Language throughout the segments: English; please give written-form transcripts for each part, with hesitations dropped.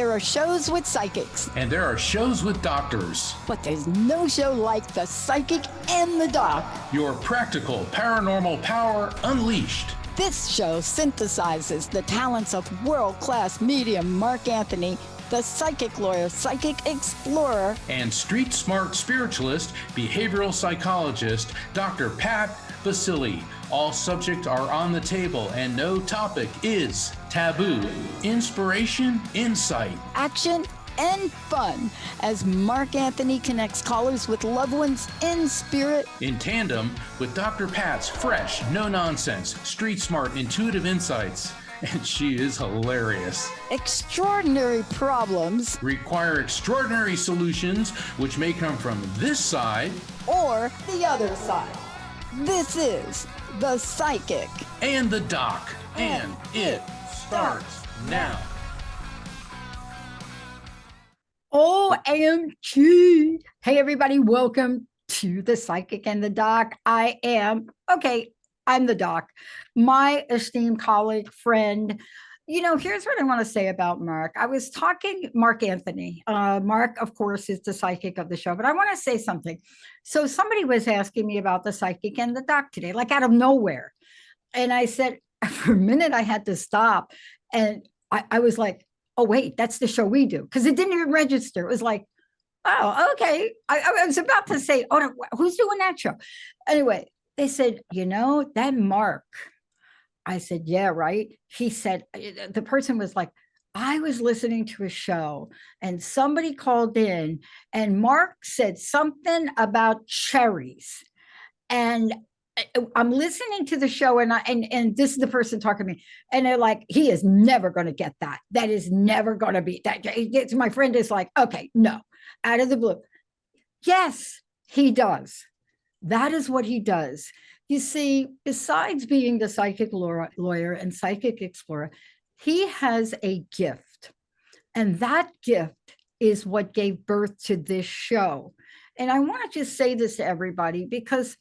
There are shows with psychics. And there are shows with doctors. But there's no show like The Psychic and the Doc. Your practical paranormal power unleashed. This show synthesizes the talents of world-class medium Mark Anthony, the psychic lawyer, psychic explorer, and street smart spiritualist, behavioral psychologist, Dr. Pat Baccili. All subjects are on the table and no topic is taboo. Inspiration, insight, action, and fun as Mark Anthony connects callers with loved ones in spirit, in tandem with Dr. Pat's fresh, no-nonsense, street-smart, intuitive insights. And she is hilarious. Extraordinary problems require extraordinary solutions, which may come from this side or the other side. This is The Psychic and the Doc, and it starts now. OMG. Hey, everybody. Welcome to The Psychic and the Doc. I'm the Doc. My esteemed colleague, friend. You know, here's what I want to say about Mark. I was talking, Mark Anthony. Mark, of course, is the psychic of the show, but I want to say something. So somebody was asking me about The Psychic and the Doc today, like out of nowhere. And I said, for a minute, I had to stop. And I was like, oh, wait, that's the show we do. Because it didn't even register. It was like, oh, okay. I was about to say, oh, no, who's doing that show? Anyway, they said, you know, that Mark. I said, yeah, right. He said, the person was like, I was listening to a show and somebody called in and Mark said something about cherries. And I'm listening to the show and this is the person talking to me. And they're like, he is never going to get that. That is never going to be that. My friend is like, okay, no, out of the blue. Yes, he does. That is what he does. You see, besides being the psychic lawyer and psychic explorer, he has a gift. And that gift is what gave birth to this show. And I want to just say this to everybody, because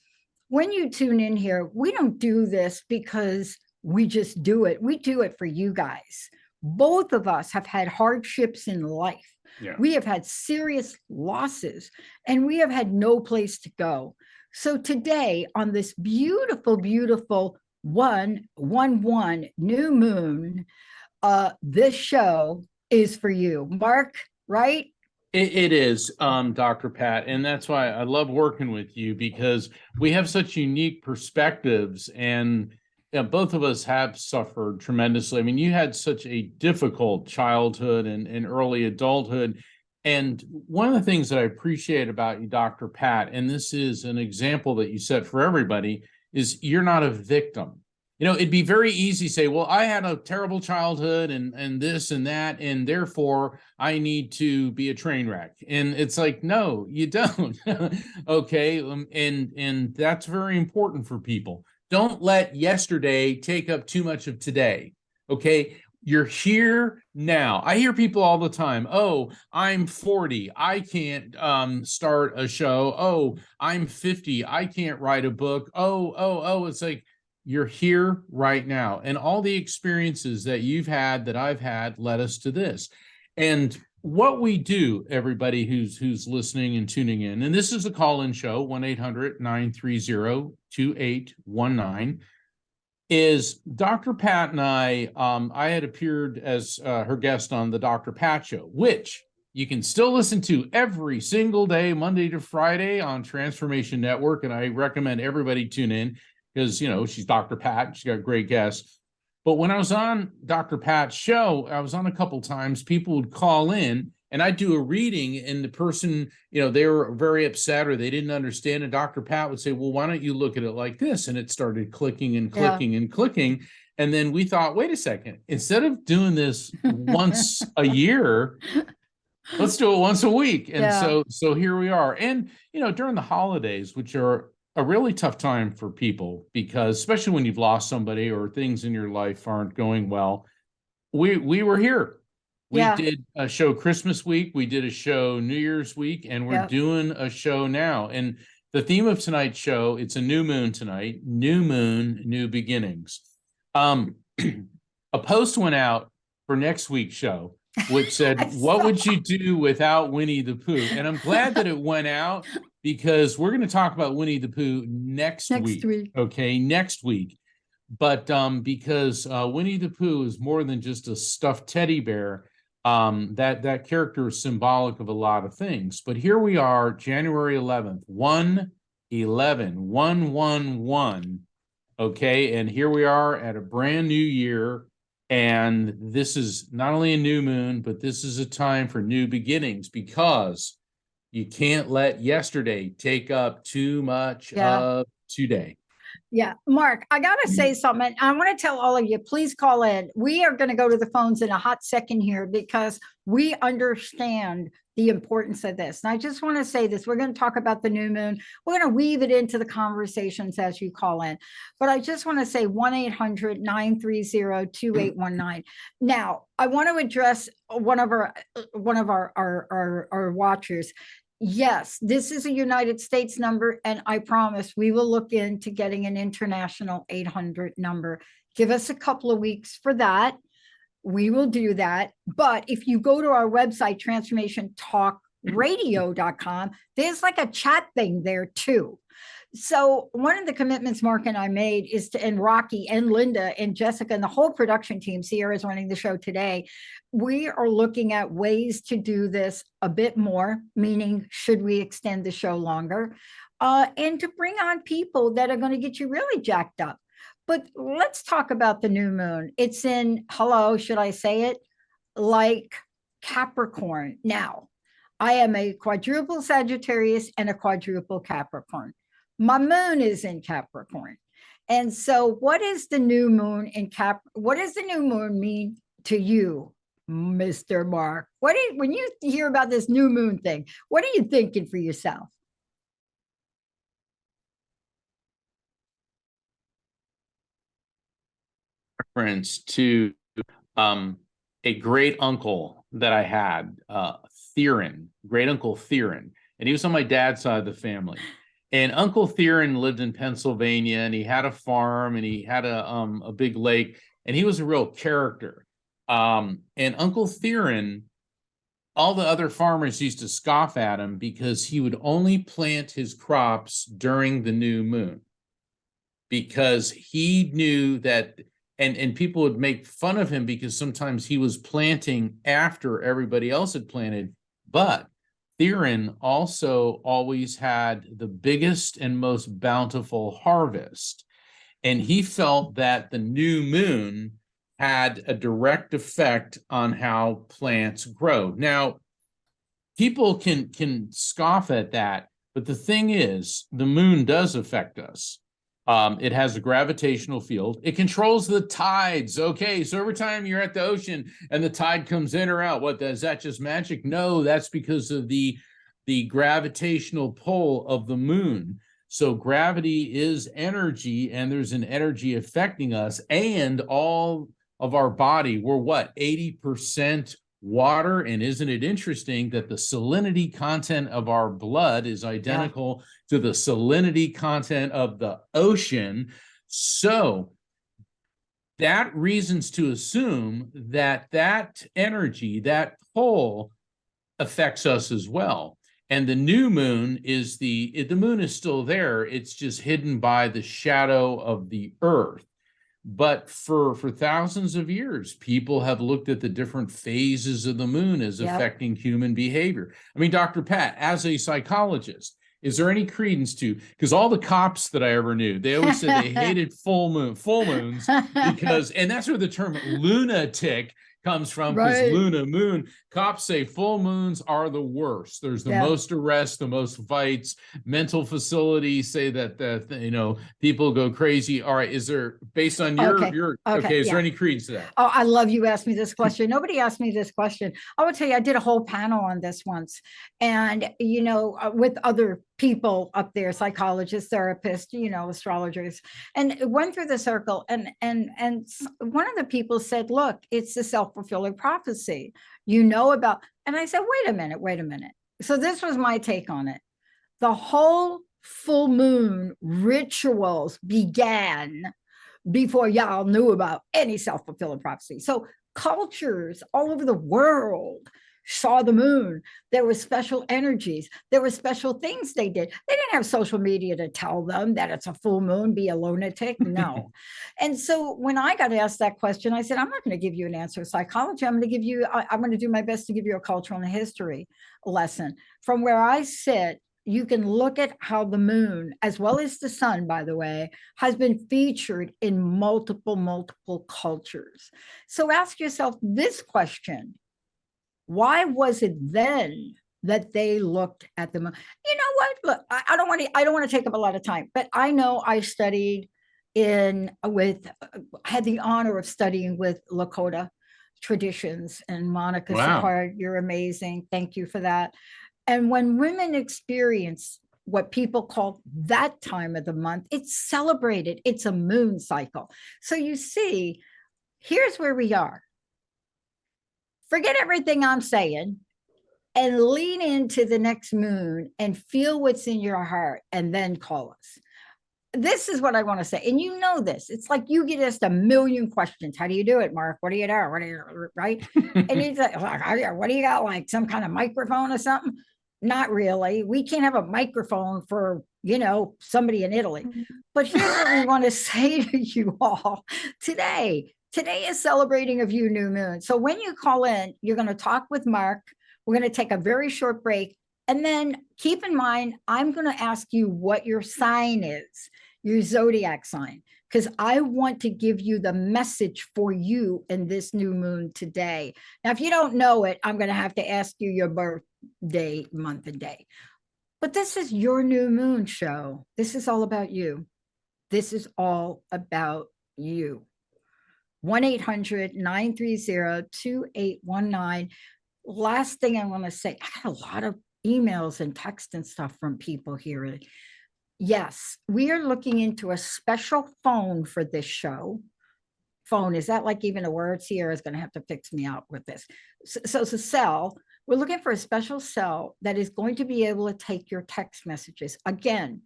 when you tune in here, we don't do this because we just do it. We do it for you guys. Both of us have had hardships in life. Yeah. We have had serious losses and we have had no place to go. So today on this beautiful, beautiful 1/1/1 new moon, this show is for you. Mark, right? It is, Dr. Pat, and that's why I love working with you, because we have such unique perspectives, and both of us have suffered tremendously. I mean, you had such a difficult childhood and early adulthood. And one of the things that I appreciate about you, Dr. Pat, and this is an example that you set for everybody, is you're not a victim. You know, it'd be very easy to say, well, I had a terrible childhood and this and that, and therefore I need to be a train wreck. And it's like, no, you don't. Okay. And that's very important for people. Don't let yesterday take up too much of today. Okay. You're here now. I hear people all the time, oh, I'm 40. I can't start a show. Oh, I'm 50. I can't write a book. Oh. It's like, you're here right now. And all the experiences that you've had, that I've had, led us to this. And what we do, everybody who's listening and tuning in, and this is a call-in show, 1-800-930-2819. is Dr. Pat and I had appeared as her guest on the Dr. Pat Show, which you can still listen to every single day, Monday to Friday on Transformation Network. And I recommend everybody tune in because, you know, she's Dr. Pat. She's got great guests. But when I was on Dr. Pat's show, I was on a couple times, people would call in and I'd do a reading and the person, you know, they were very upset or they didn't understand. And Dr. Pat would say, well, why don't you look at it like this? And it started clicking and clicking and clicking. And then we thought, wait a second, instead of doing this once a year, let's do it once a week. And so here we are. And, you know, during the holidays, which are a really tough time for people, because especially when you've lost somebody or things in your life aren't going well, we were here. We did a show Christmas week. We did a show New Year's week, and we're doing a show now. And the theme of tonight's show, it's a new moon tonight, new moon, new beginnings. A post went out for next week's show which said, I "What saw- would you do without Winnie the Pooh?" And I'm glad that it went out because we're going to talk about Winnie the Pooh next week. Okay, next week. But because Winnie the Pooh is more than just a stuffed teddy bear, that character is symbolic of a lot of things. But here we are, January 11th, 1/11, 111. Okay, and here we are at a brand new year. And this is not only a new moon, but this is a time for new beginnings because you can't let yesterday take up too much of today. Yeah, Mark, I got to say something. I want to tell all of you, please call in. We are going to go to the phones in a hot second here because we understand the importance of this. And I just want to say this. We're going to talk about the new moon. We're going to weave it into the conversations as you call in. But I just want to say 1-800-930-2819. Now, I want to address one of our watchers. Yes, this is a United States number, and I promise we will look into getting an international 800 number. Give us a couple of weeks for that. We will do that. But if you go to our website, transformationtalkradio.com, there's like a chat thing there too. So one of the commitments Mark and I made is to, and Rocky and Linda and Jessica and the whole production team, Sierra is running the show today. We are looking at ways to do this a bit more, meaning should we extend the show longer, and to bring on people that are going to get you really jacked up. But let's talk about the new moon. It's in, hello, should I say it? Like Capricorn. Now, I am a quadruple Sagittarius and a quadruple Capricorn. My moon is in Capricorn. And so what is the new moon in what does the new moon mean to you, Mr. Mark? When you hear about this new moon thing, what are you thinking for yourself? Reference to a great uncle that I had, Theron, great uncle Theron, and he was on my dad's side of the family. And Uncle Theron lived in Pennsylvania, and he had a farm, and he had a big lake, and he was a real character. And Uncle Theron, all the other farmers used to scoff at him because he would only plant his crops during the new moon, because he knew that, and people would make fun of him because sometimes he was planting after everybody else had planted, but Theron also always had the biggest and most bountiful harvest. And he felt that the new moon had a direct effect on how plants grow. Now, people can scoff at that, but the thing is, the moon does affect us. It has a gravitational field. It controls the tides. Okay, so every time you're at the ocean and the tide comes in or out, what is that, just magic? No, that's because of the gravitational pull of the moon. So gravity is energy, and there's an energy affecting us, and all of our body, we're what, 80% water? And isn't it interesting that the salinity content of our blood is identical to the salinity content of the ocean? So that reasons to assume that that energy, that pull, affects us as well. And the new moon is the moon is still there. It's just hidden by the shadow of the earth. But for thousands of years, people have looked at the different phases of the moon as affecting human behavior. I mean, Dr. Pat, as a psychologist, is there any credence to, because all the cops that I ever knew, they always said they hated full moons because, and that's where the term lunatic comes from, because Luna, moon, cops say full moons are the worst. There's the most arrests, the most fights. Mental facilities say that people go crazy. All right, is there, based on your is there any credence to that? Oh, I love you asked me this question. Nobody asked me this question. I will tell you, I did a whole panel on this once, and with other people up there, psychologists, therapists, astrologers, and it went through the circle, and one of the people said, look, it's the self-fulfilling prophecy, about, and I said, wait a minute. So this was my take on it. The whole full moon rituals began before y'all knew about any self-fulfilling prophecy. So cultures all over the world saw the moon. There were special energies. There were special things they did. They didn't have social media to tell them that it's a full moon, be a lunatic. No. And so when I got asked that question, I said, I'm not going to give you an answer of psychology. I'm going to do my best to give you a cultural and history lesson. From where I sit, you can look at how the moon, as well as the sun, by the way, has been featured in multiple cultures. So ask yourself this question. Why was it then that they looked at the moon? You know what? Look, I don't want to take up a lot of time, but I know I studied had the honor of studying with Lakota traditions, and Monica Sapard, you're amazing. Thank you for that. And when women experience what people call that time of the month, it's celebrated. It's a moon cycle. So you see, here's where we are. Forget everything I'm saying and lean into the next moon and feel what's in your heart and then call us. This is what I want to say. And you know this. It's like you get asked a million questions. How do you do it, Mark? What do you do? What do you, right? And he's like, what do you got? Like some kind of microphone or something? Not really. We can't have a microphone for, somebody in Italy. But here's what we want to say to you all today. Today is celebrating a new moon. So when you call in, you're going to talk with Mark. We're going to take a very short break. And then keep in mind, I'm going to ask you what your sign is, your zodiac sign, because I want to give you the message for you in this new moon today. Now, if you don't know it, I'm going to have to ask you your birthday, month, and day. But this is your new moon show. This is all about you. This is all about you. 1-800-930-2819. Last thing I want to say, I got a lot of emails and text and stuff from people here. Yes, we are looking into a special phone for this show. Phone, is that like even a word? Sierra is going to have to fix me out with this. So it's a cell. We're looking for a special cell that is going to be able to take your text messages. Again,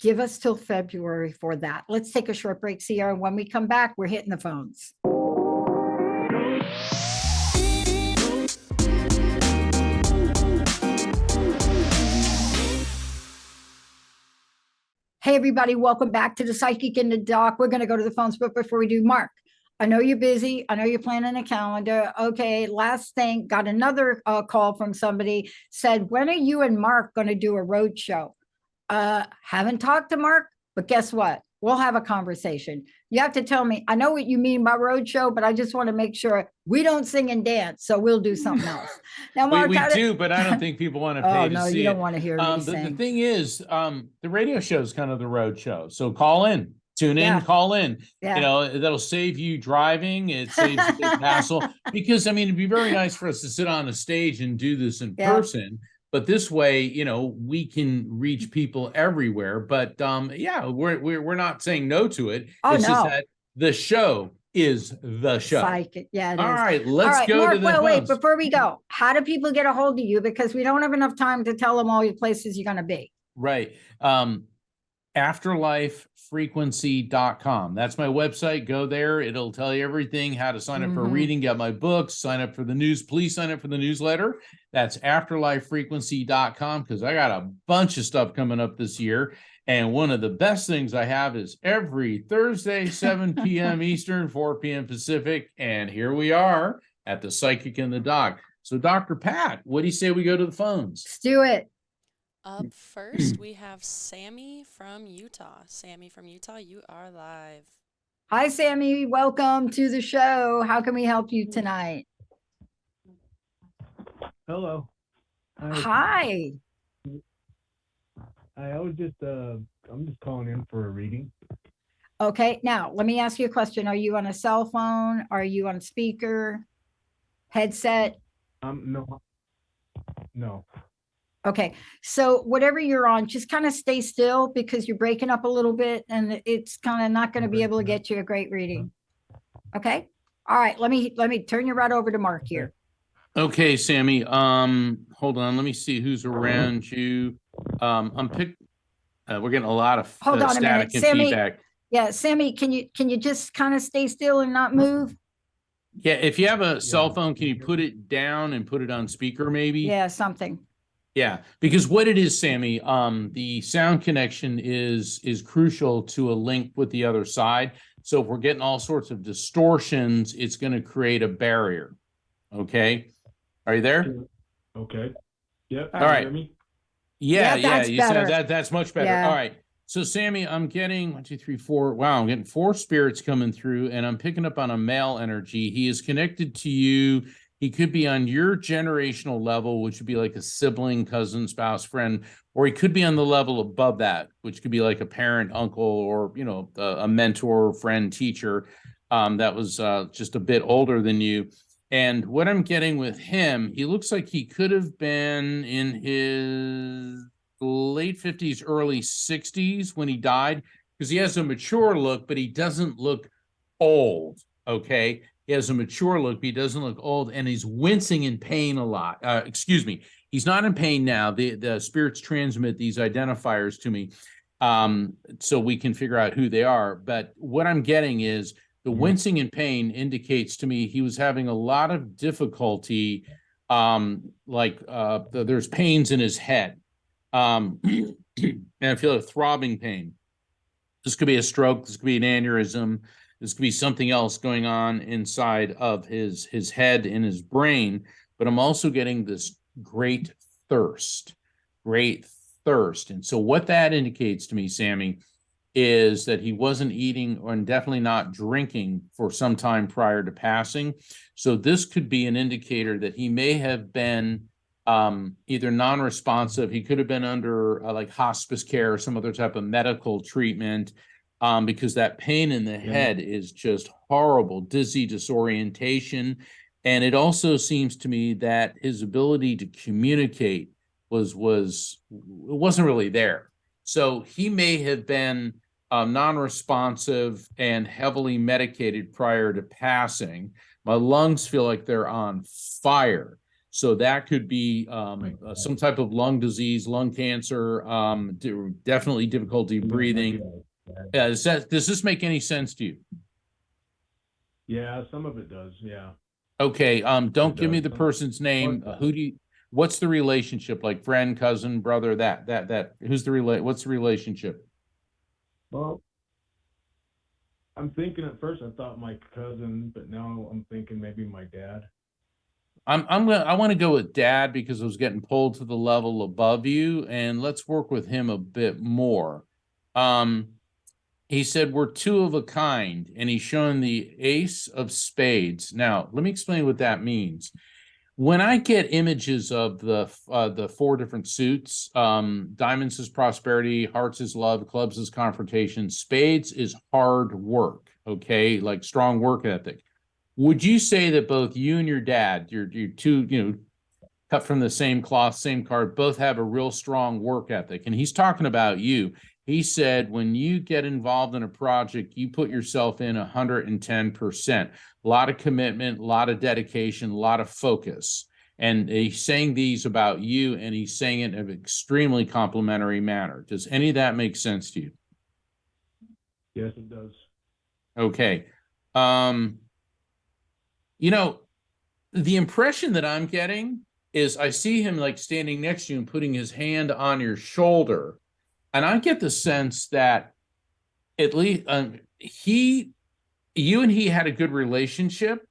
give us till February for that. Let's take a short break, Sierra. When we come back, we're hitting the phones. Hey, everybody, welcome back to the Psychic in the Doc. We're going to go to the phones, but before we do, Mark, I know you're busy. I know you're planning a calendar. Okay, last thing, got another call from somebody, said, when are you and Mark going to do a road show? Haven't talked to Mark, but guess what? We'll have a conversation. You have to tell me, I know what you mean by road show, but I just want to make sure we don't sing and dance, so we'll do something else. Now, Mark, we do, but I don't think people want to pay to see it. You don't want to hear me sing. The thing is, the radio show is kind of the road show. So call in, tune in, call in. Yeah. That'll save you driving. It saves you the hassle. Because, I mean, it'd be very nice for us to sit on a stage and do this in person. But this way, we can reach people everywhere. But we're not saying no to it. It's just that the show is the show. Psychic. Yeah, it is. All right, let's go Mark, to the wait, before we go, how do people get a hold of you? Because we don't have enough time to tell them all your places you're going to be. Right. Afterlifefrequency.com. That's my website. Go there. It'll tell you everything, how to sign up for a reading, get my books, sign up for the news. Please sign up for the newsletter. That's afterlifefrequency.com, because I got a bunch of stuff coming up this year. And one of the best things I have is every Thursday, 7 p.m. Eastern, 4 p.m. Pacific. And here we are at the Psychic in the Doc. So, Dr. Pat, what do you say we go to the phones? Let's do it. Up first, we have Sammy from Utah. Sammy from Utah, you are live. Hi, Sammy. Welcome to the show. How can we help you tonight? Hello. Hi. I was just I'm just calling in for a reading. Okay, now let me ask you a question. Are you on a cell phone? Are you on speaker, headset? No. Okay, so whatever you're on, just kind of stay still, because you're breaking up a little bit and it's kind of not going to be able to get you a great reading. Okay. All right. Let me turn you right over to Mark here. Okay, Sammy. Hold on. Let me see who's around you. We're getting a lot of Hold on a minute, static and Sammy. feedback. Yeah, Sammy, can you just kind of stay still and not move? Yeah, if you have a cell Yeah. phone, can you put it down and put it on speaker maybe? Yeah, something. Yeah, because what it is, Sammy, the sound connection is crucial to a link with the other side. So if we're getting all sorts of distortions, it's going to create a barrier. Okay. Are you there? Sure. Okay. Yep. All Can you right. hear me? Yeah, Yeah, that's you said better. that's much better. Yeah. All right. So Sammy, I'm getting 1, 2, 3, 4. Wow, I'm getting 4 spirits coming through, and I'm picking up on a male energy. He is connected to you. He could be on your generational level, which would be like a sibling, cousin, spouse, friend, or he could be on the level above that, which could be like a parent, uncle, or a mentor, friend, teacher, that was just a bit older than you. And what I'm getting with him, he looks like he could have been in his late 50s, early 60s when he died, because he has a mature look, but he doesn't look old. Okay. He has a mature look, but he doesn't look old, and he's wincing in pain a lot. Excuse me. He's not in pain now. The spirits transmit these identifiers to me, so we can figure out who they are. But what I'm getting is the wincing and pain indicates to me he was having a lot of difficulty, there's pains in his head, and I feel a throbbing pain. This could be a stroke, this could be an aneurysm, this could be something else going on inside of his head and his brain. But I'm also getting this great thirst, great thirst. And so what that indicates to me, Sammy, is that he wasn't eating and definitely not drinking for some time prior to passing. So this could be an indicator that he may have been either non-responsive. He could have been under like hospice care or some other type of medical treatment, because that pain in the head is just horrible, dizzy, disorientation. And it also seems to me that his ability to communicate wasn't really there. So he may have been non-responsive and heavily medicated prior to passing. My lungs feel like they're on fire. So that could be some type of lung disease, lung cancer, definitely difficulty breathing. Does this make any sense to you? Yeah, some of it does. Yeah. Okay. Don't give me the Some- person's name. What's the relationship? Like friend, cousin, brother, what's the relationship? Well, I'm thinking at first I thought my cousin, but now I'm thinking maybe my dad. I want to go with dad because I was getting pulled to the level above you, and let's work with him a bit more. He said we're two of a kind, and he's showing the ace of spades. Now, let me explain what that means. When I get images of the 4 different suits, diamonds is prosperity, hearts is love, clubs is confrontation, spades is hard work. Okay, like strong work ethic. Would you say that both you and your dad, your two, cut from the same cloth, same card, both have a real strong work ethic? And he's talking about you. He said, when you get involved in a project, you put yourself in 110%, a lot of commitment, a lot of dedication, a lot of focus. And he's saying these about you, and he's saying it in an extremely complimentary manner. Does any of that make sense to you? Yes, it does. Okay. The impression that I'm getting is I see him like standing next to you and putting his hand on your shoulder. And I get the sense that at least you and he had a good relationship,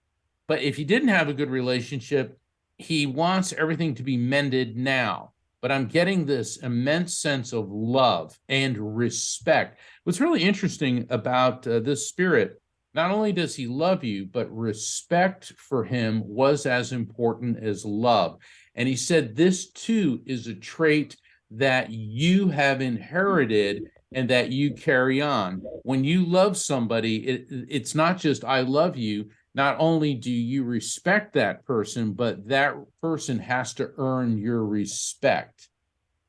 but if you didn't have a good relationship, he wants everything to be mended now. But I'm getting this immense sense of love and respect. What's really interesting about this spirit, not only does he love you, but respect for him was as important as love. And he said this too is a trait that you have inherited and that you carry on. When you love somebody, it's not just I love you. Not only do you respect that person, but that person has to earn your respect.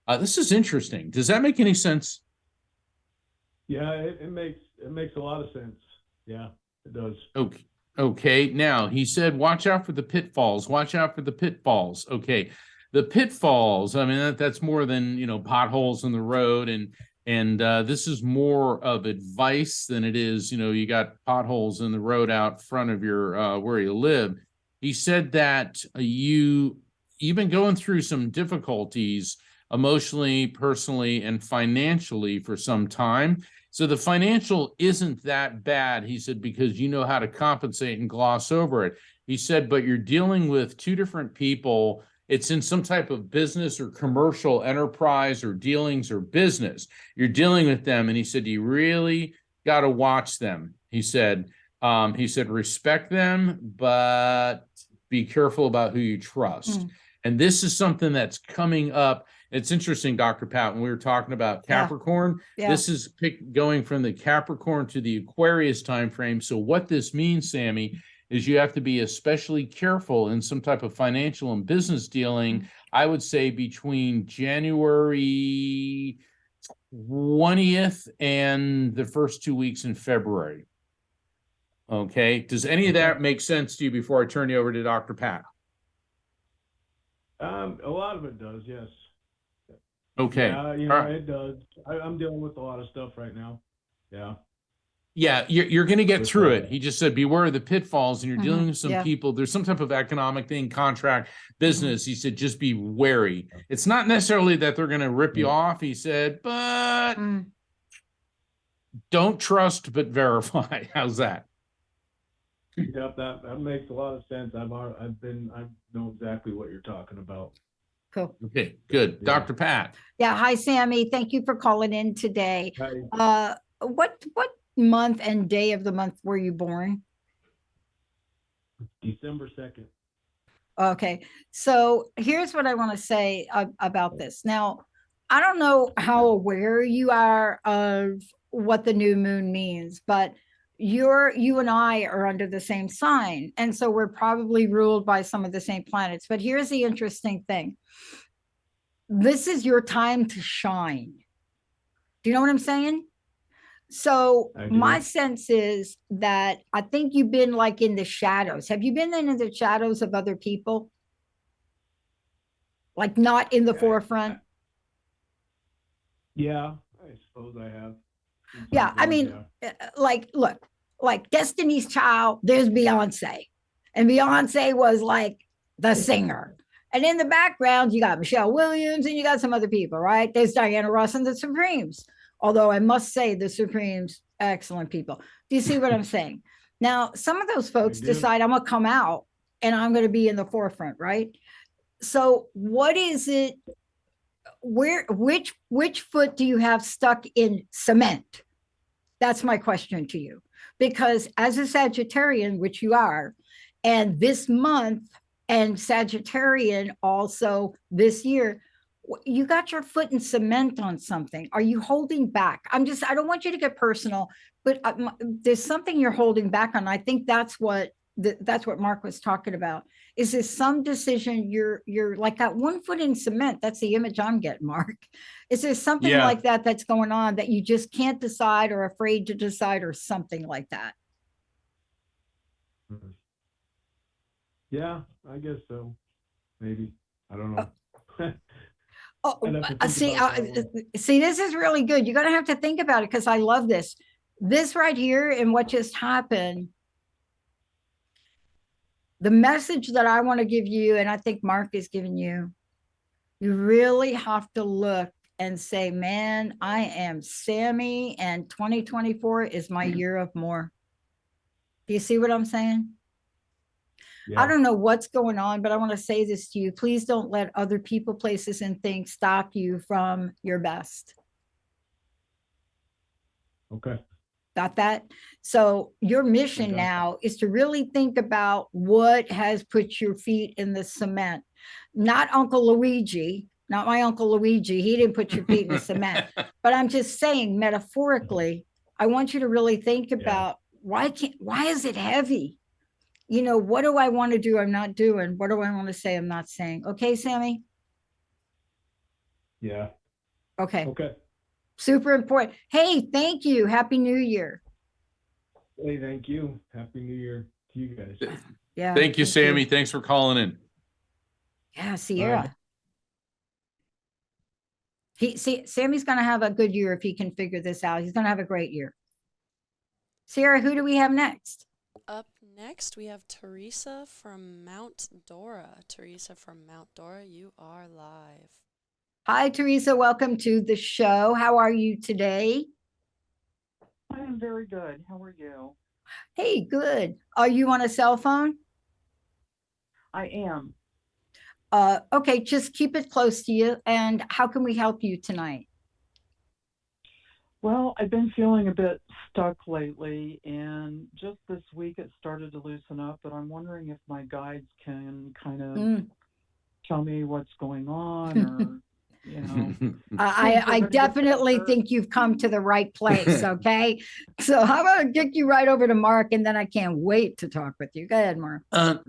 This is interesting. Does that make any sense? Yeah, it makes a lot of sense. Yeah, it does. Okay. Okay. Now he said, watch out for the pitfalls. Watch out for the pitfalls. Okay. The pitfalls, I mean, that's more than, potholes in the road and And this is more of advice than it is, you got potholes in the road out front of your where you live. He said that you've been going through some difficulties emotionally, personally, and financially for some time. So the financial isn't that bad, he said, because you know how to compensate and gloss over it. He said, but you're dealing with two different people. It's in some type of business or commercial enterprise or dealings or business. You're dealing with them. And he said, you really got to watch them. He said, respect them, but be careful about who you trust. And this is something that's coming up. It's interesting, Dr. Pat, when we were talking about Capricorn, this is going from the Capricorn to the Aquarius timeframe. So what this means, Sammy, is you have to be especially careful in some type of financial and business dealing, I would say between January 20th and the first 2 weeks in February. Okay. Does any of that make sense to you before I turn you over to Dr. Pat? A lot of it does, yes. Okay. Yeah, it does. I'm dealing with a lot of stuff right now. Yeah. Yeah, you're going to get through it. He just said, beware of the pitfalls, and you're dealing with some people. There's some type of economic thing, contract, business. He said, just be wary. It's not necessarily that they're going to rip you off, he said, but don't trust, but verify. How's that? Yep, that makes a lot of sense. I know exactly what you're talking about. Cool. Okay, good. Dr. Pat. Yeah. Hi, Sammy. Thank you for calling in today. Hi. What month and day of the month were you born? December 2nd. Okay. So here's what I want to say about this. Now, I don't know how aware you are of what the new moon means, but you and I are under the same sign. And so we're probably ruled by some of the same planets. But here's the interesting thing. This is your time to shine. Do you know what I'm saying? So my sense is that I think you've been like in the shadows. Have you been in the shadows of other people? Like not in the forefront? Yeah, I suppose I have. Yeah, I mean, like, look, like Destiny's Child, there's Beyonce. And Beyonce was like the singer. And in the background, you got Michelle Williams and you got some other people, right? There's Diana Ross and the Supremes. Although I must say the Supremes, excellent people. Do you see what I'm saying? Now, some of those folks decide I'm going to come out and I'm going to be in the forefront, right? So what is it? Which foot do you have stuck in cement? That's my question to you. Because as a Sagittarian, which you are, and this month, and Sagittarian also this year, you got your foot in cement on something. Are you holding back? I don't want you to get personal, but there's something you're holding back on. I think that's what Mark was talking about. Is there some decision you're like got one foot in cement? That's the image I'm getting, Mark. Is there something like that that's going on that you just can't decide or afraid to decide or something like that? Yeah, I guess so. Maybe. I don't know. See, this is really good. You're going to have to think about it because I love this. This right here and what just happened. The message that I want to give you, and I think Mark is giving you, you really have to look and say, man, I am Sammy and 2024 is my year of more. Do you see what I'm saying? Yeah. I don't know what's going on, but I want to say this to you. Please don't let other people, places, and things stop you from your best. Okay. Got that? So your mission now is to really think about what has put your feet in the cement. Not Uncle Luigi, not my Uncle Luigi. He didn't put your feet in the cement. But I'm just saying, metaphorically, I want you to really think about why is it heavy? You know, what do I want to do? I'm not doing. What do I want to say? I'm not saying. Okay, Sammy? Yeah. Okay. Okay. Super important. Hey, thank you. Happy New Year. Hey, thank you. Happy New Year to you guys. Yeah. Thank you, Sammy. Thanks for calling in. Yeah, Sierra. Sammy's going to have a good year if he can figure this out. He's going to have a great year. Sarah, who do we have next? Up next, we have Teresa from Mount Dora. Teresa from Mount Dora, you are live. Hi, Teresa. Welcome to the show. How are you today? I am very good. How are you? Hey, good. Are you on a cell phone? I am. Okay, just keep it close to you. And how can we help you tonight? Well, I've been feeling a bit stuck lately, and just this week it started to loosen up, but I'm wondering if my guides can kind of tell me what's going on, or, you know. I definitely think you've come to the right place. Okay. So how about I get you right over to Mark, and then I can't wait to talk with you. Go ahead, Mark.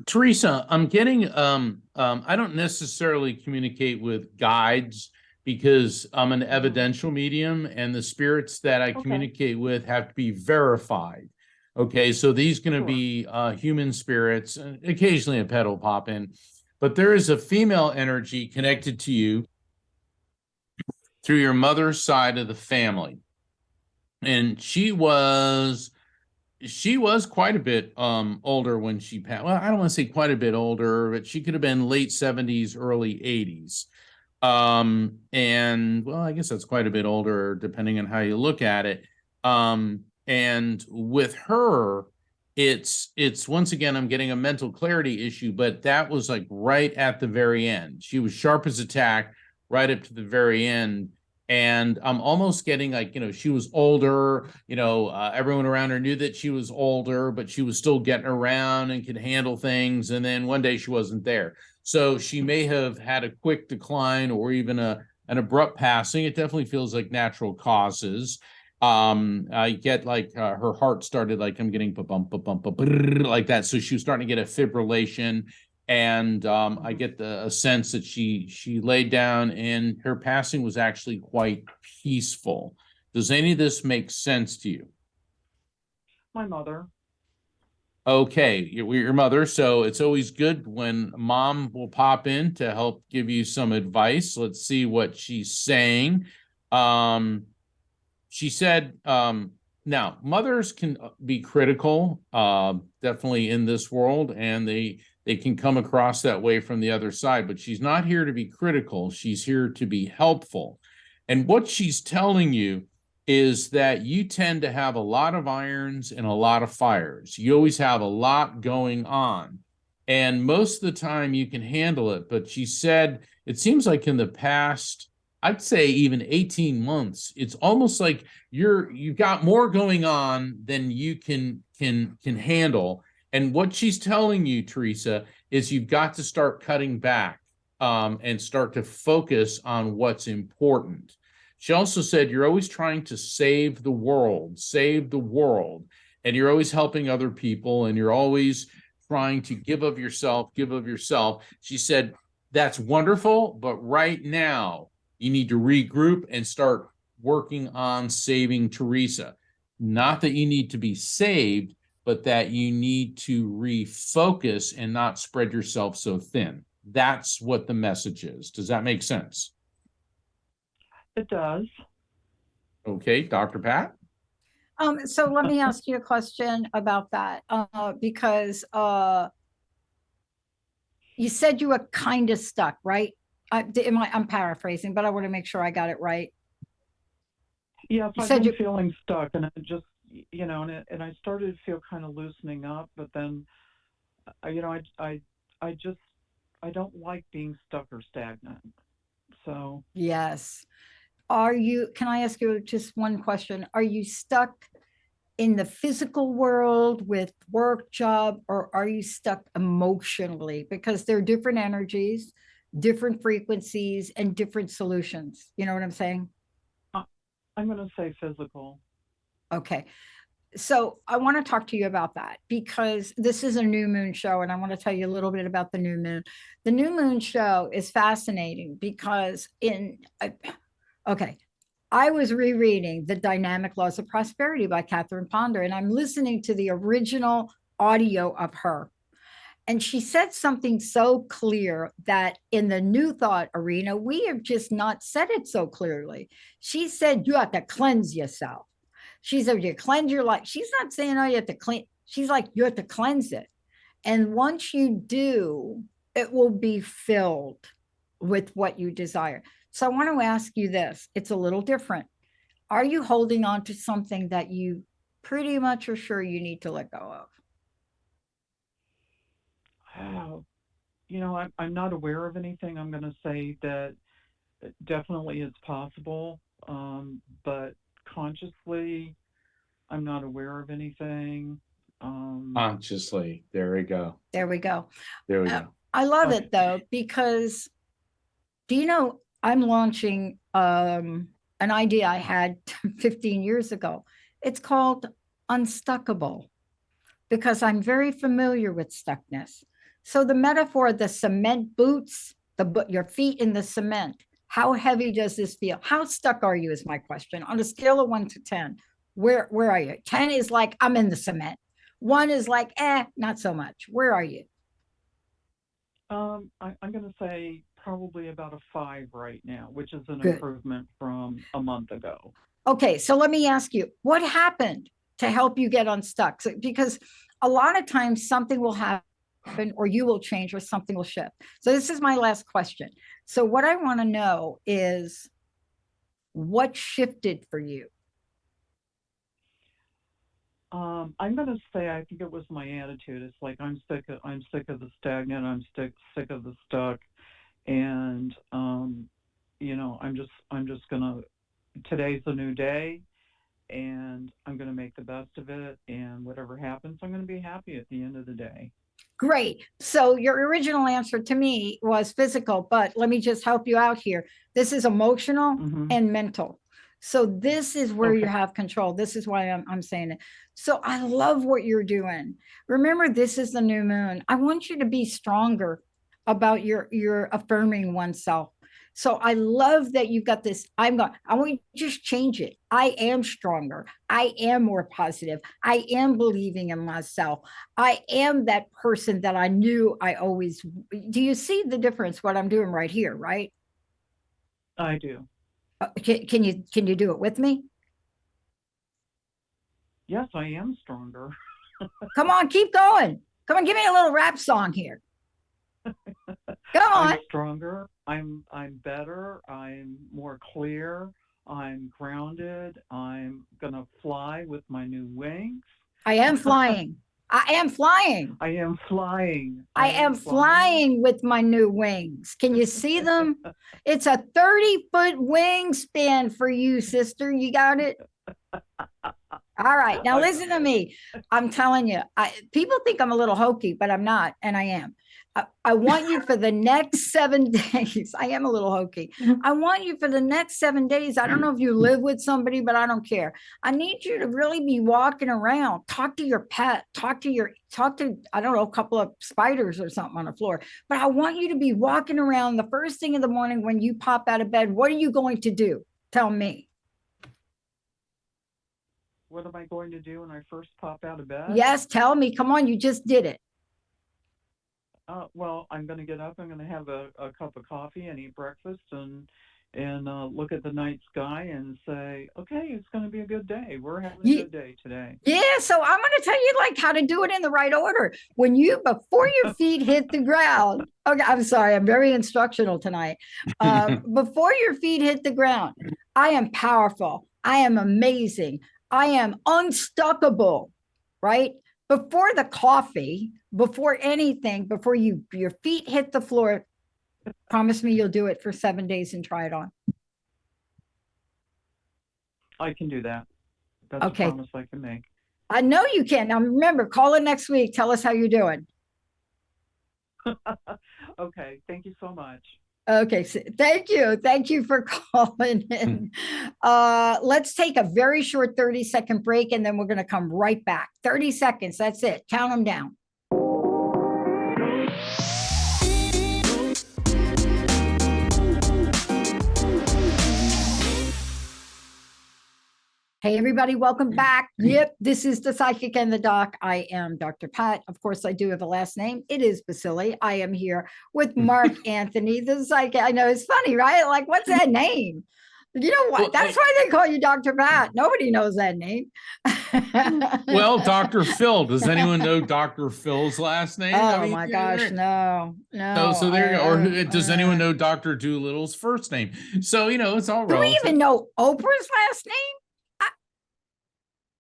Teresa, I'm getting I don't necessarily communicate with guides because I'm an evidential medium, and the spirits that I communicate with have to be verified. Okay, so these going to be human spirits, and occasionally a pet will pop in, but there is a female energy connected to you through your mother's side of the family, and she was quite a bit older when she passed. Well, I don't want to say quite a bit older, but she could have been late 70s, early 80s. And well, I guess that's quite a bit older depending on how you look at it. And with her, it's once again, I'm getting a mental clarity issue, but that was like right at the very end. She was sharp as a tack right up to the very end. And I'm almost getting like, she was older, everyone around her knew that she was older, but she was still getting around and could handle things. And then one day she wasn't there. So she may have had a quick decline or even an abrupt passing. It definitely feels like natural causes. I get like her heart started like I'm getting bump like that. So she was starting to get a fibrillation. And I get a sense that she laid down and her passing was actually quite peaceful. Does any of this make sense to you? My mother. Okay, your mother. So it's always good when mom will pop in to help give you some advice. Let's see what she's saying. She said, now mothers can be critical, definitely in this world, and they can come across that way from the other side, but she's not here to be critical. She's here to be helpful. And what she's telling you is that you tend to have a lot of irons and a lot of fires. You always have a lot going on. And most of the time you can handle it. But she said, it seems like in the past, I'd say even 18 months, it's almost like you've got more going on than you can handle. And what she's telling you, Teresa, is you've got to start cutting back and start to focus on what's important. She also said you're always trying to save the world, and you're always helping other people, and you're always trying to give of yourself. She said, that's wonderful, but right now you need to regroup and start working on saving Teresa. Not that you need to be saved, but that you need to refocus and not spread yourself so thin. That's what the message is. Does that make sense? It does. Okay, Dr. Pat? So let me ask you a question about that, because you said you were kind of stuck, right? I'm paraphrasing, but I want to make sure I got it right. Yes, You I've said been feeling stuck, and it just, and I started to feel kind of loosening up, but then, I don't like being stuck or stagnant. So Yes. Can I ask you just one question? Are you stuck in the physical world with work, job, or are you stuck emotionally? Because there are different energies, different frequencies, and different solutions. You know what I'm saying? I'm going to say physical. Okay. So I want to talk to you about that because this is a new moon show, and I want to tell you a little bit about the new moon. The new moon show is fascinating because I was rereading The Dynamic Laws of Prosperity by Catherine Ponder, and I'm listening to the original audio of her. And she said something so clear that in the new thought arena, we have just not said it so clearly. She said, you have to cleanse yourself. She said, you cleanse your life. She's not saying, oh, you have to clean. She's like, you have to cleanse it. And once you do, it will be filled with what you desire. So I want to ask you this. It's a little different. Are you holding on to something that you pretty much are sure you need to let go of? Oh, I'm not aware of anything. I'm going to say that it definitely it's possible, but consciously, I'm not aware of anything. Consciously. There we go. There we go. There we go. I love Okay. it though, because do you know I'm launching an idea I had 15 years ago. It's called Unstuckable, because I'm very familiar with stuckness. So the metaphor, the cement boots, your feet in the cement. How heavy does this feel? How stuck are you is my question. On a scale of 1 to 10, where are you? 10 is like, I'm in the cement. 1 is like, not so much. Where are you? I'm going to say probably about a 5 right now, which is an Good. improvement from a month ago. Okay, so let me ask you, what happened to help you get unstuck? So, because a lot of times something will happen or you will change or something will shift. So this is my last question. So what I want to know is what shifted for you? I'm going to say I think it was my attitude. It's like I'm sick of the stagnant. I'm sick of the stuck, and I'm just gonna. Today's a new day, and I'm going to make the best of it. And whatever happens, I'm going to be happy at the end of the day. Great. So your original answer to me was physical, but let me just help you out here. This is emotional and mental. So this is where you have control. This is why I'm saying it. So I love what you're doing. Remember, this is the new moon. I want you to be stronger about your affirming oneself. So I love that you've got this. I want you to just change it. I am stronger. I am more positive. I am believing in myself. I am that person that I knew I always. Do you see the difference? What I'm doing right here, right? I do. Can you do it with me? Yes, I am stronger. Come on, keep going. Come on, give me a little rap song here. Come on. I'm stronger. I'm better. I'm more clear. I'm grounded. I'm gonna fly with my new wings. I am flying. I am flying. I am flying. I am flying with my new wings. Can you see them? It's a 30-foot wingspan for you, sister. You got it? All right. Now listen to me. I'm telling you, people think I'm a little hokey, but I'm not, and I am. I want you for the next 7 days. I am a little hokey. I want you for the next 7 days. I don't know if you live with somebody, but I don't care. I need you to really be walking around. Talk to your pet. Talk to, I don't know, a couple of spiders or something on the floor. But I want you to be walking around the first thing in the morning when you pop out of bed. What are you going to do? Tell me. What am I going to do when I first pop out of bed? Yes, tell me. Come on, you just did it. Well, I'm going to get up. I'm going to have a cup of coffee and eat breakfast and look at the night sky and say, okay, it's going to be a good day. We're having a good day today. Yeah, so I'm going to tell you like how to do it in the right order. Before your feet hit the ground. Okay, I'm sorry. I'm very instructional tonight. Before your feet hit the ground, I am powerful. I am amazing. I am unstuckable, right? Before the coffee, before anything, before your feet hit the floor, promise me you'll do it for 7 days and try it on. I can do that. That's a promise I can make. I know you can. Now remember, call it next week. Tell us how you're doing. Okay. Thank you so much. Okay, so thank you. Thank you for calling in. Let's take a very short 30-second break, and then we're going to come right back. 30 seconds. That's it. Count them down. Hey, everybody, welcome back. Yep, this is the Psychic and the Doc. I am Dr. Pat. Of course, I do have a last name. It is Baccili. I am here with Mark Anthony, the Psychic. I know it's funny, right? Like, what's that name? You know what? Well, That's why they call you Dr. Pat. Nobody knows that name. well, Dr. Phil. Does anyone know Dr. Phil's last name? Oh my gosh, no. So there you go. Or does anyone know? know Dr. Doolittle's first name? So, it's all Do we relative. even know Oprah's last name?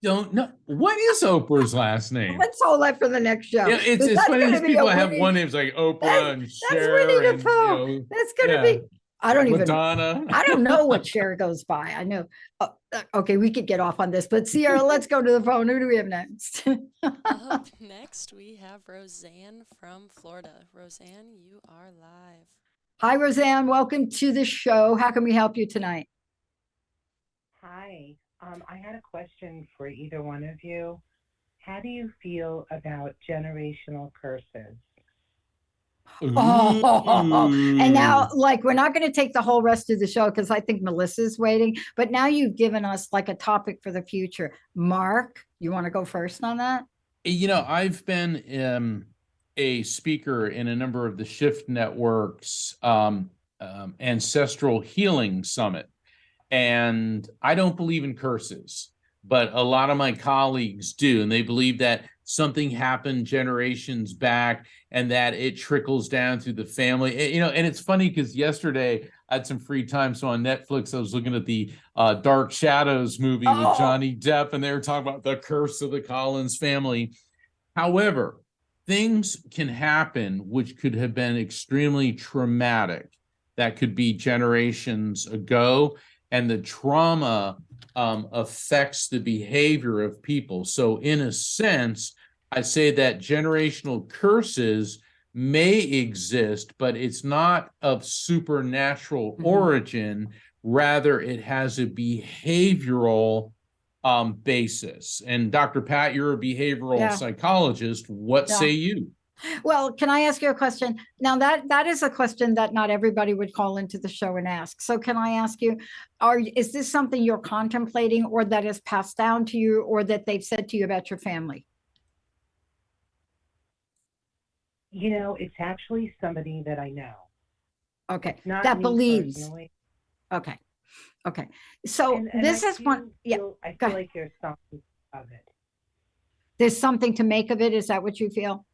Don't know. What is Oprah's last name? Let's hold that for the next show. Yeah, it's That's funny. gonna These be people a have Winnie- one names like Oprah That's- and That's Cher Winnie the and, Pooh. That's gonna yeah, be. I don't even. Madonna. I don't know what Cher goes by. I know. Okay, we could get off on this, but Sierra, let's go to the phone. Who do we have next? Up next, we have Roseanne from Florida. Roseanne, you are live. Hi, Roseanne. Welcome to the show. How can we help you tonight? Hi. I had a question for either one of you. How do you feel about generational curses? Oh, and now, Ooh. like, we're not going to take the whole rest of the show because I think Melissa's waiting. But now you've given us like a topic for the future. Mark, you want to go first on that? I've been a speaker in a number of the Shift Network's Ancestral Healing Summit. And I don't believe in curses, but a lot of my colleagues do. And they believe that something happened generations back and that it trickles down through the family. And it's funny because yesterday I had some free time. So on Netflix, I was looking at the Dark Shadows movie with Johnny Depp, and they were talking about the curse of the Collins family. However, things can happen which could have been extremely traumatic. That could be generations ago. And the trauma affects the behavior of people. So in a sense, I say that generational curses may exist, but it's not of supernatural origin. Rather, it has a behavioral basis. And Dr. Pat, you're a behavioral psychologist. What say you? Well, can I ask you a question? Now that is a question that not everybody would call into the show and ask. So can I ask you, is this something you're contemplating or that is passed down to you or that they've said to you about your family? It's actually somebody that I know. Okay. Not that me believes. personally. Okay. Okay. So And this I is one. I feel like there's something of it. There's something to make of it. Is that what you feel?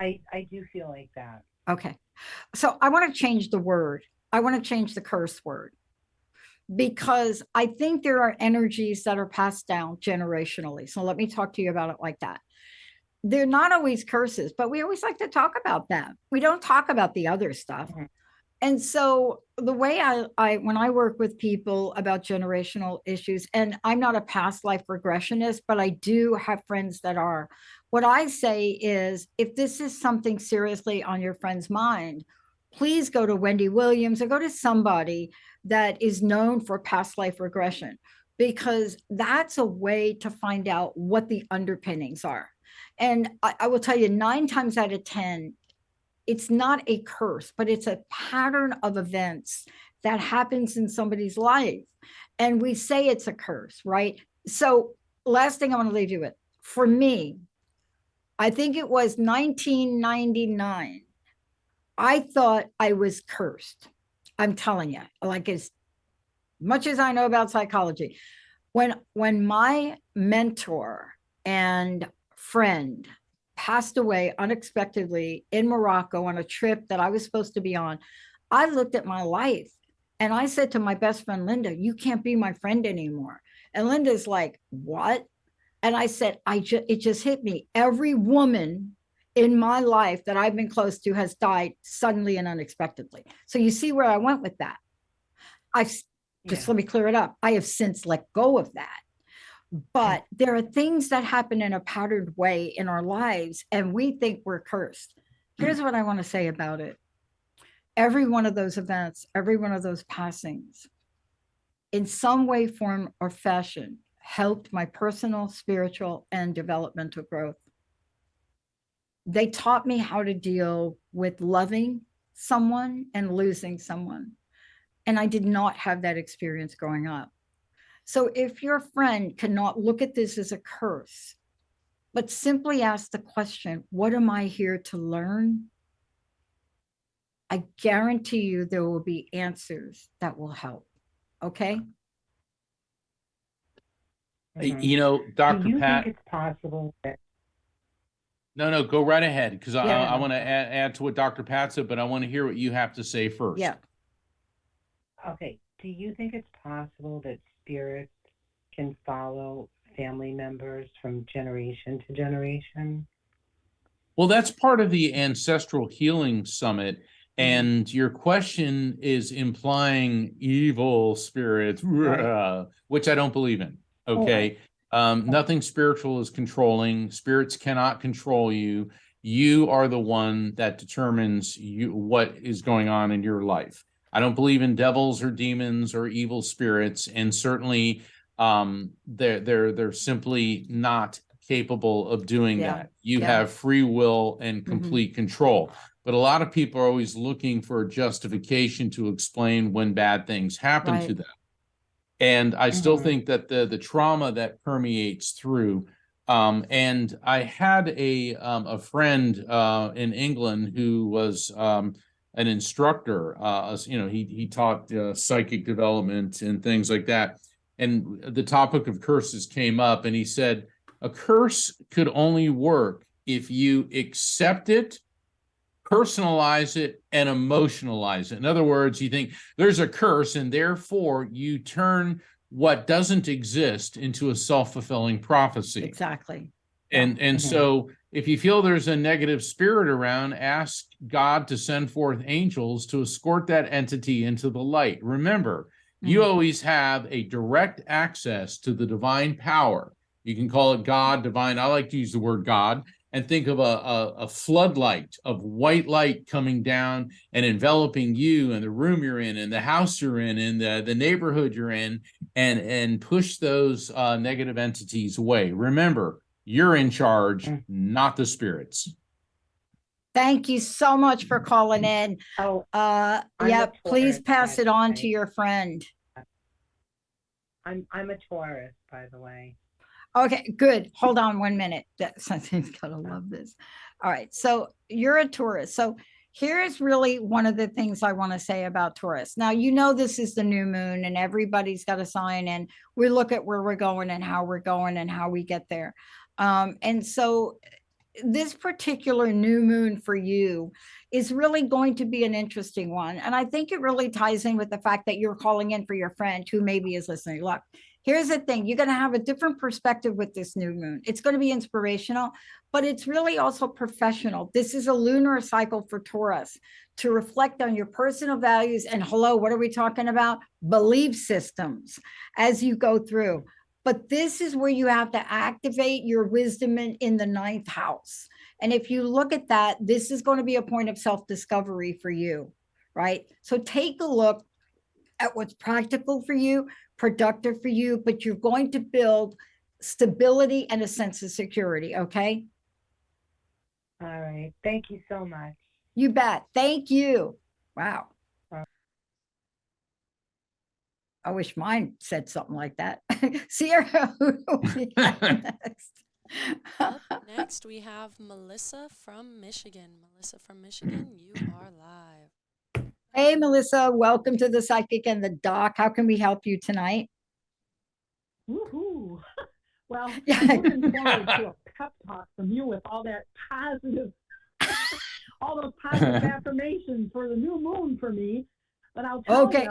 I do feel like that. Okay. So I want to change the word. I want to change the curse word because I think there are energies that are passed down generationally. So let me talk to you about it like that. They're not always curses, but we always like to talk about them. We don't talk about the other stuff. And so the way I when I work with people about generational issues, and I'm not a past life regressionist, but I do have friends that are, what I say is, if this is something seriously on your friend's mind, please go to Wendy Williams or go to somebody that is known for past life regression, because that's a way to find out what the underpinnings are. And I will tell you 9 times out of 10, it's not a curse, but it's a pattern of events that happens in somebody's life. And we say it's a curse, right? So last thing I want to leave you with, for me, I think it was 1999. I thought I was cursed. I'm telling you, like, as much as I know about psychology, when my mentor and friend passed away unexpectedly in Morocco on a trip that I was supposed to be on, I looked at my life and I said to my best friend, Linda, you can't be my friend anymore. And Linda's like, what? And I said, it just hit me. Every woman in my life that I've been close to has died suddenly and unexpectedly. So you see where I went with that. Let me clear it up. I have since let go of that. But there are things that happen in a patterned way in our lives, and we think we're cursed. Here's what I want to say about it. Every one of those events, every one of those passings, in some way, form, or fashion, helped my personal, spiritual, and developmental growth. They taught me how to deal with loving someone and losing someone. And I did not have that experience growing up. So if your friend cannot look at this as a curse, but simply ask the question, what am I here to learn? I guarantee you there will be answers that will help. Okay? Mhm. You know, Do Dr. you think Pat, it's possible that, no, go right ahead, because I, Yeah. I want to add to what Dr. Pat said, but I want to hear what you have to say first. Yeah. okay, do you think it's possible that spirits can follow family members from generation to generation? Well, that's part of the Ancestral Healing Summit. And your question is implying evil spirits, Right. which I don't believe in. Okay. Nothing spiritual is controlling. Spirits cannot control you. You are the one that determines what is going on in your life. I don't believe in devils or demons or evil spirits, and certainly they're simply not capable of doing Yeah. that. You Yeah. have free will and complete control. But a lot of people are always looking for a justification to explain when bad things happen to Right. them. And I still Mhm. think that the trauma that permeates through. And I had a friend in England who was an instructor. He taught psychic development and things like that. And the topic of curses came up, and he said a curse could only work if you accept it, personalize it, and emotionalize it. In other words, you think there's a curse, and therefore you turn what doesn't exist into a self-fulfilling prophecy. Exactly. And Mhm. so if you feel there's a negative spirit around, ask God to send forth angels to escort that entity into the light. Remember, you always have a direct access to the divine power. You can call it God, divine. I like to use the word God, and think of a floodlight of white light coming down and enveloping you and the room you're in and the house you're in and the neighborhood you're in, and push those negative entities away. Remember, you're in charge, not the spirits. Thank you so much for calling in. Oh, Yeah, a please Taurus, pass by it the on way. to your friend. I'm a Taurus, by the way. Okay, good. Hold on 1 minute. Something's gonna love this. All right, so you're a Taurus. So here's really one of the things I want to say about Taurus. Now, you know, this is the new moon and everybody's got a sign, and we look at where we're going and how we're going and how we get there. And so this particular new moon for you is really going to be an interesting one. And I think it really ties in with the fact that you're calling in for your friend who maybe is listening. Look, here's the thing, you're going to have a different perspective with this new moon. It's going to be inspirational, but it's really also professional. This is a lunar cycle for Taurus to reflect on your personal values. And hello, what are we talking about? Belief systems as you go through. But this is where you have to activate your wisdom in the ninth house. And if you look at that, this is going to be a point of self-discovery for you, right? So take a look at what's practical for you, productive for you, but you're going to build stability and a sense of security, okay? All right. Thank you so much. You bet. Thank you. Wow. I wish mine said something like that. Sierra, who do we have next? Up next, we have Melissa from Michigan. Melissa from Michigan, you are live. Hey, Melissa, welcome to the Psychic and the Doc. How can we help you tonight? Woohoo! Well, Yeah. I'm looking forward to a pep talk from you with all that positive, all those positive affirmations for the new moon for me. But I'll tell Okay.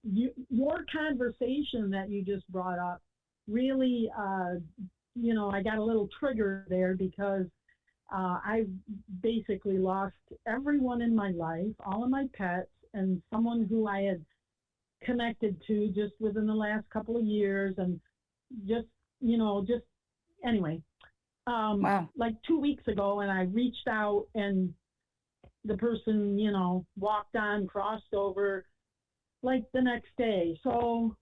your conversation that you just brought up really, I got a little triggered there because I basically lost everyone in my life, all of my pets, and someone who I had connected to just within the last couple of years, and just anyway, Wow. like 2 weeks ago, and I reached out, and the person, walked on, crossed over, like the next day. So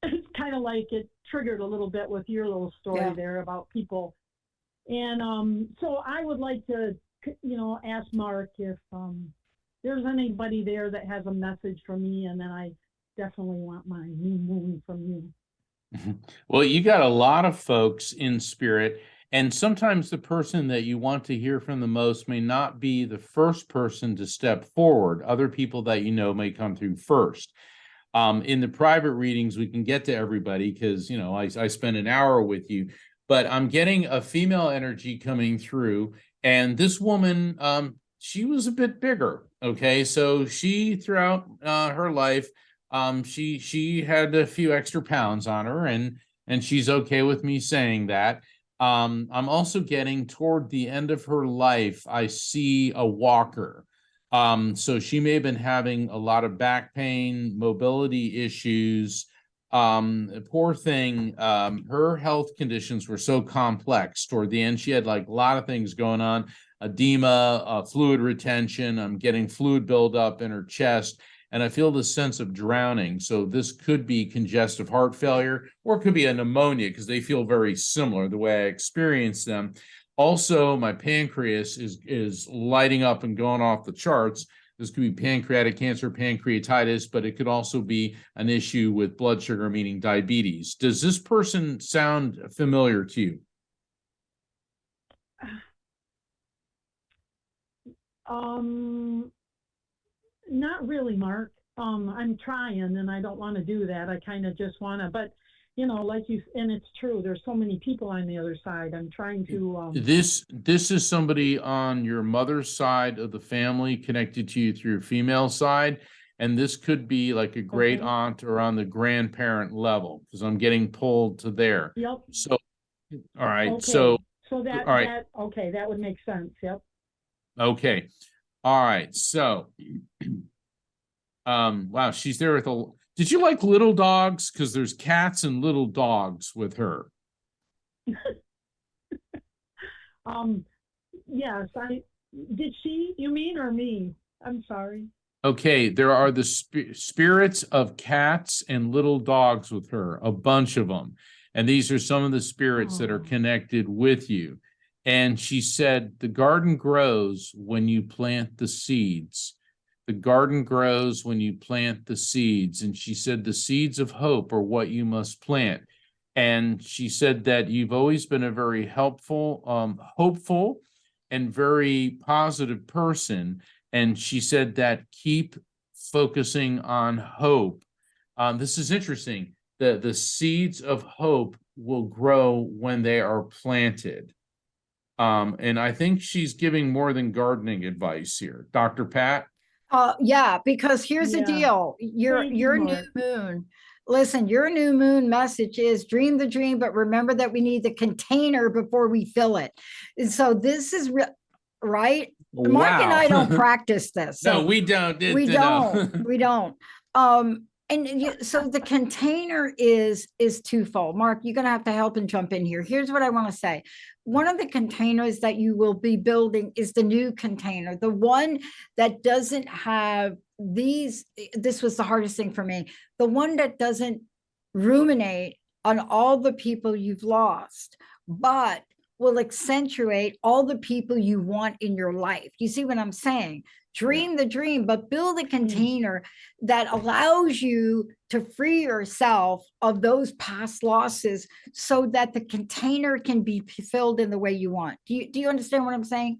it's kind of like it triggered a little bit with your little story there about people. And so I would like to, ask Mark if there's anybody there that has a message for me, and then I definitely want my new moon from you. Well, you got a lot of folks in spirit, and sometimes the person that you want to hear from the most may not be the first person to step forward. Other people that you know may come through first. In the private readings, we can get to everybody because, I spend an hour with you, but I'm getting a female energy coming through. And this woman, she was a bit bigger. Okay. So she, throughout her life, she had a few extra pounds on her, and she's okay with me saying that. I'm also getting toward the end of her life, I see a walker. So she may have been having a lot of back pain, mobility issues. Poor thing, her health conditions were so complex. Toward the end, she had like a lot of things going on, edema, fluid retention. I'm getting fluid buildup in her chest, and I feel this sense of drowning. So this could be congestive heart failure, or it could be a pneumonia, because they feel very similar the way I experience them. Also, my pancreas is lighting up and going off the charts. This could be pancreatic cancer, pancreatitis, but it could also be an issue with blood sugar, meaning diabetes. Does this person sound familiar to you? Not really, Mark. I'm trying, and I don't want to do that. I kind of just want to, but like you, and it's true. There's so many people on the other side. I'm trying to. This is somebody on your mother's side of the family connected to you through your female side, and this could be like a great Okay. aunt or on the grandparent level, because I'm getting pulled to there. Yep. So, all right. Okay. So, So that all right. okay, that would make sense. Yep. Okay. All right. So, wow, she's there with a. Did you like little dogs? Because there's cats and little dogs with her. Yes, did she, you mean, or me? I'm sorry. Okay, there are the spirits of cats and little dogs with her, a bunch of them. And these are some of the spirits that are connected with you. And she said, the garden grows when you plant the seeds. The garden grows when you plant the seeds. And she said, the seeds of hope are what you must plant. And she said that you've always been a very helpful, hopeful, and very positive person. And she said that keep focusing on hope. This is interesting. The seeds of hope will grow when they are planted. And I think she's giving more than gardening advice here. Dr. Pat? Yeah, because here's the Yeah. deal. Thank you, Your new Mark. moon. Listen, your new moon message is dream the dream, but remember that we need the container before we fill it. And so this is right. Mark and I don't practice this. No, So we don't. we don't. We don't. So the container is twofold. Mark, you're gonna have to help and jump in here. Here's what I want to say. One of the containers that you will be building is the new container, the one that doesn't have these. This was the hardest thing for me. The one that doesn't ruminate on all the people you've lost, but will accentuate all the people you want in your life. You see what I'm saying? Dream the dream, but build a container that allows you to free yourself of those past losses so that the container can be filled in the way you want. Do you understand what I'm saying?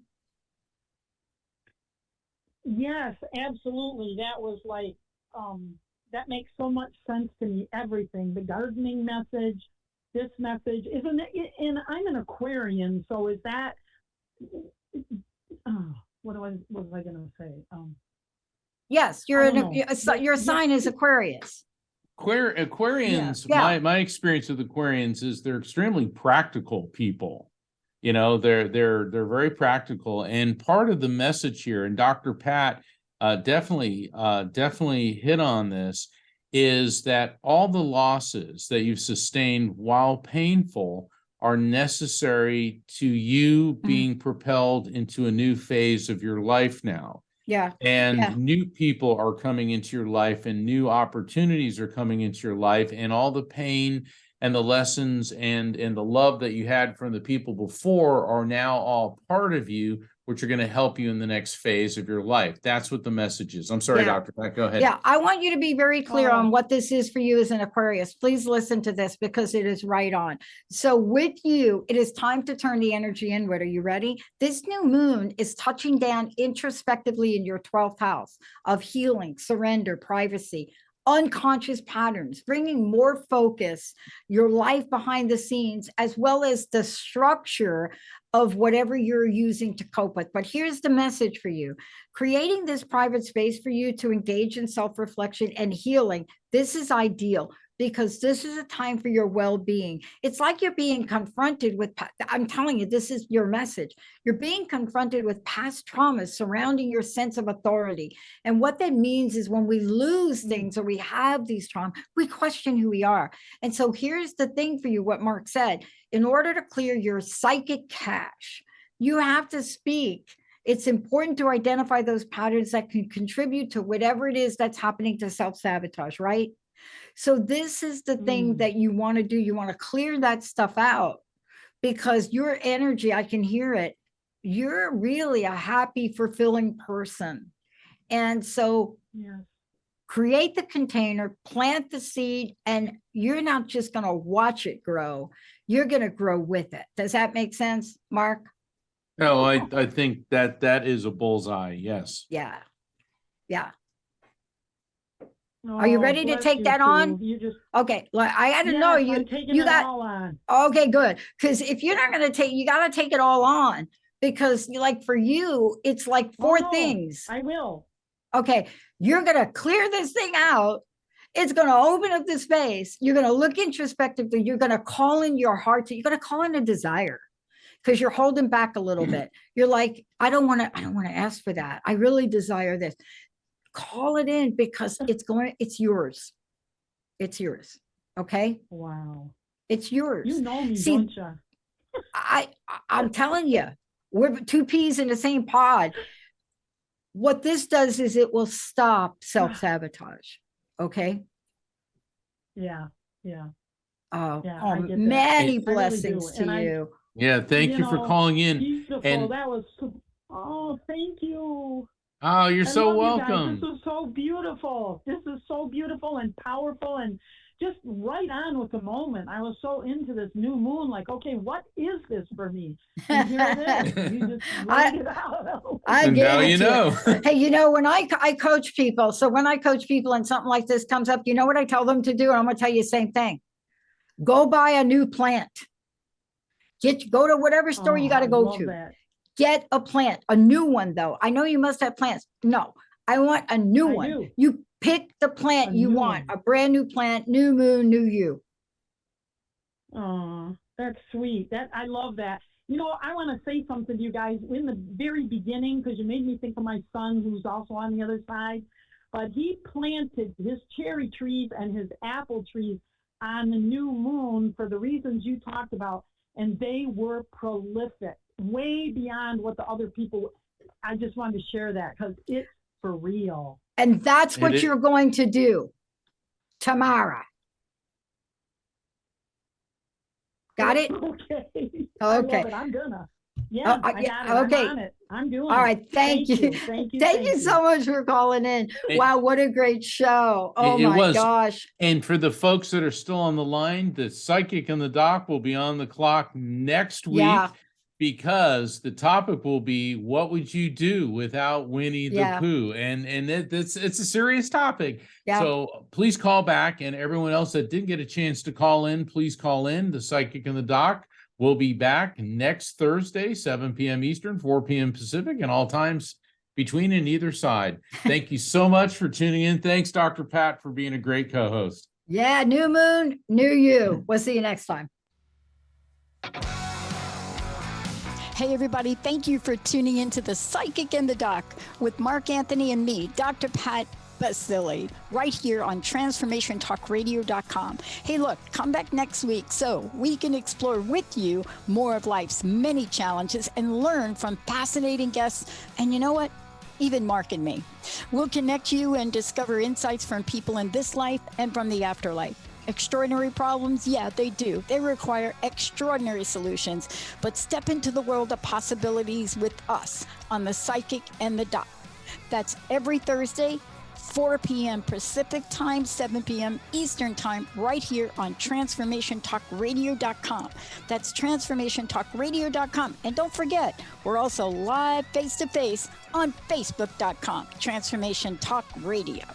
Yes, absolutely. That was like, that makes so much sense to me. Everything, the gardening message, this message, isn't it? And I'm an Aquarian, so is that? What was I going to say? Yes, your sign is Aquarius. Aquarians, Yeah. my experience with Aquarians is they're extremely practical people. They're very practical, and part of the message here, and Dr. Pat definitely hit on this, is that all the losses that you've sustained, while painful, are necessary to you being propelled into a new phase of your life now. Yeah. And new people are coming into your life, and new opportunities are coming into your life, and all the pain and the lessons and the love that you had from the people before are now all part of you, which are going to help you in the next phase of your life. That's what the message is. I'm sorry, Yeah. Dr. Pat, go ahead. Yeah, I want you to be very clear on Oh. what this is for you as an Aquarius. Please listen to this because it is right on. So with you, it is time to turn the energy inward. Are you ready? This new moon is touching down introspectively in your 12th house of healing, surrender, privacy, unconscious patterns, bringing more focus, your life behind the scenes, as well as the structure of whatever you're using to cope with. But here's the message for you. Creating this private space for you to engage in self-reflection and healing, this is ideal because this is a time for your well-being. It's like you're being confronted with, I'm telling you, this is your message. You're being confronted with past traumas surrounding your sense of authority. And what that means is when we lose things or we have these traumas, we question who we are. And so here's the thing for you, what Mark said, in order to clear your psychic cache, you have to speak. It's important to identify those patterns that can contribute to whatever it is that's happening to self-sabotage, right? So this is the thing that you want to do. You want to clear that stuff out because your energy, I can hear it. You're really a happy, fulfilling person. And so Yes. create the container, plant the seed, and you're not just going to watch it grow. You're going to grow with it. Does that make sense, Mark? No, I think that is a bullseye. Yes. Yeah. Yeah. Are you Oh, ready to bless take you that two. on? You just, Okay. Like, I got to know yes, you. I'm taking You it got, all on. okay, good. Because if you're not going to take, you got to take it all on because like for you, it's like four no, things. I will. Okay. You're going to clear this thing out. It's going to open up the space. You're going to look introspectively. You're going to call in your heart. You're going to call in a desire because you're holding back a little bit. You're like, I don't want to ask for that. I really desire this. Call it in because it's yours. It's yours. Okay. Wow. It's yours. You know me, See, don't you? I'm telling you, we're two peas in the same pod. What this does is it will stop self-sabotage. Okay. Yeah. Yeah. Oh, Yeah, I get that. many I really blessings do. to And you. Yeah. Thank you for know, calling in. Beautiful. And That was, oh, thank you. oh, you're I so love you guys. welcome. This was so beautiful. This is so beautiful and powerful and just right on with the moment. I was so into this new moon, like, okay, what is this for me? And here it is. You just laid it out. I And gave now it you to know. Hey, you know, when I coach people, so when I coach people and something like this comes up, you know what I tell them to do? And I'm going to tell you the same thing. Go buy a new plant. Go to whatever store you got to I go love to. that. Get a plant, a new one though. I know you must have plants. No, I want a new I one. do. You pick the plant A you new want, one. a brand new plant, new moon, new you. Oh, that's sweet. I love that. You know, I want to say something to you guys in the very beginning because you made me think of my son who's also on the other side. But he planted his cherry trees and his apple trees on the new moon for the reasons you talked about, and they were prolific, way beyond what the other people. I just wanted to share that because it's for real. And that's what is. you're going to do tomorrow. Got it? Okay. Okay. I love it. I'm gonna. Yeah, I got it. okay. I'm on it. I'm doing All it. right. Thank you. Thank you. Thank you so much for calling in. Wow, what a great show. Oh It my was. gosh. And for the folks that are still on the line, the psychic and the doc will be on the clock next week Yeah. because the topic will be what would you do without Winnie the Yeah. Pooh? And it's a serious topic. Yeah. So please call back, and everyone else that didn't get a chance to call in, please call in. The psychic and the doc will be back next Thursday, 7 p.m. Eastern, 4 p.m. Pacific, and all times between and either side. Thank you so much for tuning in. Thanks, Dr. Pat, for being a great co-host. Yeah. New moon, new you. We'll see you next time. Hey, everybody, thank you for tuning into The Psychic and the Doc with Mark Anthony and me, Dr. Pat Baccili, right here on TransformationTalkRadio.com. Hey, look, come back next week so we can explore with you more of life's many challenges and learn from fascinating guests. And you know what? Even Mark and me. We'll connect you and discover insights from people in this life and from the afterlife. Extraordinary problems? Yeah, they do. They require extraordinary solutions. But step into the world of possibilities with us on The Psychic and the Doc. That's every Thursday, 4 p.m. Pacific Time, 7 p.m. Eastern Time, right here on TransformationTalkRadio.com. That's TransformationTalkRadio.com. And don't forget, we're also live face-to-face on Facebook.com, Transformation Talk Radio.